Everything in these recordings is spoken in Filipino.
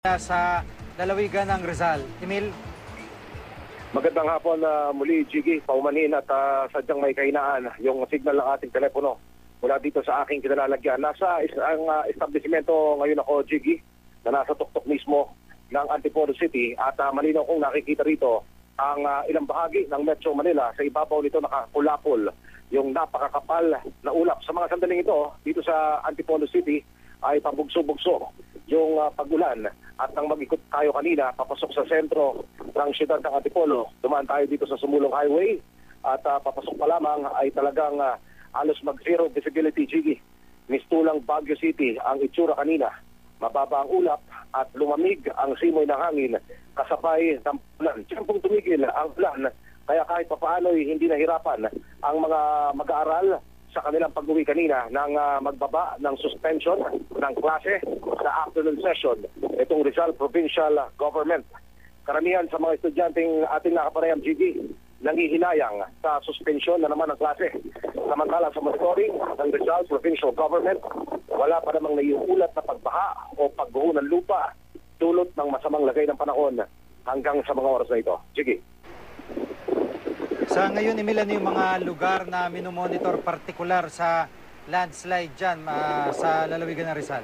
Sa lalawigan ng Rizal. Emil? Magandang hapon muli, Jiggy. Paumanhin at sadyang may kahinaan yung signal ng ating telepono mula dito sa aking kinalalagyan. Nasa isang establishmento ngayon ako, Jiggy, na nasa tuktok mismo ng Antipolo City at malinaw kong nakikita rito ang ilang bahagi ng Metro Manila. Sa ibabaw nito nakakulapol yung napakakapal na ulap. Sa mga sandaling ito, dito sa Antipolo City ay pabugso-bugso yung pagulan at nang mag-ikot tayo kanina papasok sa sentro ng siyudad ng Antipolo, dumaan tayo dito sa Sumulong Highway at papasok pa lamang ay talagang halos mag-zero visibility, Jiggy. Mistulang Baguio City ang itsura kanina. Mababa ang ulap at lumamig ang simoy ng hangin kasabay ng ulan. Siyempre tumigil ang ulan kaya kahit papaano hindi nahirapan ang mga mag-aaral sa kanilang pag-uwi kanina ng magbaba ng suspension ng klase sa afternoon session itong Rizal Provincial Government. Karamihan sa mga estudyanteng ating nakapanayam, GD, nangihinayang sa suspension na naman ng klase. Samantala sa monitoring ng Rizal Provincial Government, wala pa namang naiuulat na pagbaha o pagguho ng lupa dulot ng masamang lagay ng panahon hanggang sa mga oras na ito. GD. Sa ngayon, Emil, ano yung mga lugar na minomonitor partikular sa landslide dyan sa lalawigan ng Rizal?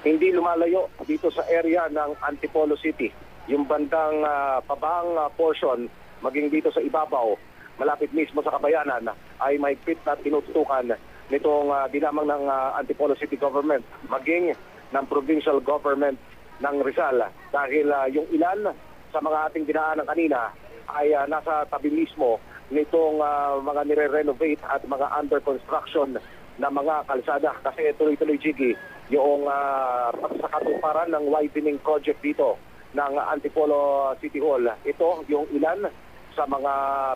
Hindi lumalayo dito sa area ng Antipolo City. Yung bandang pabang portion, maging dito sa ibabaw, malapit mismo sa Kabayanan, ay mahigpit na tinututukan nitong dinamang ng Antipolo City Government, maging ng Provincial Government ng Rizal. Dahil yung ilan sa mga ating dinaanan kanina ay nasa tabi mismo nitong mga nire-renovate at mga under construction na mga kalsada. Kasi tuloy-tuloy, Jiggy, yung pagsakatuparan ng widening project dito ng Antipolo City Hall. Ito yung ilan sa mga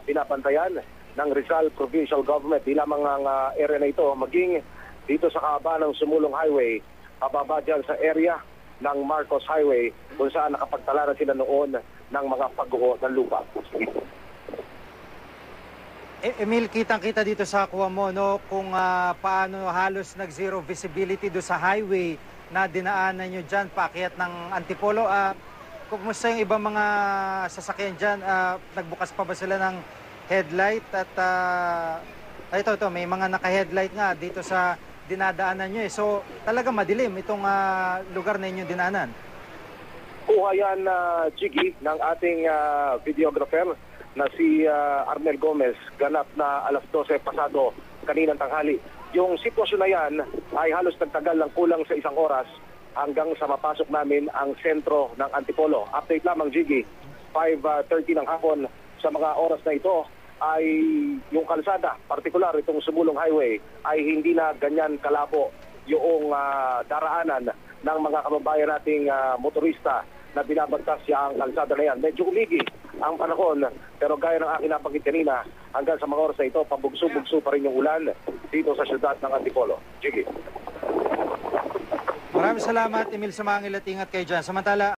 pinapantayan ng Rizal Provincial Government. Di lamang ang area na ito, maging dito sa kaaba ng Sumulong Highway, pababa dyan sa area ng Marcos Highway kung saan nakapagtala na sila noon ng mga pagguho ng lupa. Emil, kitang-kita dito sa kuha mo, no, kung paano halos nag-zero visibility do sa highway na dinaanan nyo dyan, paakyat ng Antipolo. Kumusta yung ibang mga sasakyan dyan? Nagbukas pa ba sila ng headlight? At ito, may mga naka-headlight nga dito sa dinadaanan nyo. So, talaga madilim itong lugar na inyong dinaanan. Kuha yan, Jiggy, ng ating videographer na si Arnel Gomez, ganap na alas 12 pasado kaninang tanghali. Yung sitwasyon na yan ay halos nagtagal ng kulang sa isang oras hanggang sa mapasok namin ang sentro ng Antipolo. Update lamang, Jiggy, 5:30 ng hapon. Sa mga oras na ito ay yung kalsada, partikular itong Sumulong Highway, ay hindi na ganyan kalabo yung daraanan ng mga kababayan nating motorista na binabagtas siya ang kalsada na yan. Medyo umigi ang panahon, pero gaya ng aking nabanggit kanina, hanggang sa mga oras na ito, pabugso-bugso pa rin yung ulan dito sa siyudad ng Antipolo. Jiggy. Maraming salamat, Emil Sumangil, at ingat kayo dyan. Samantala,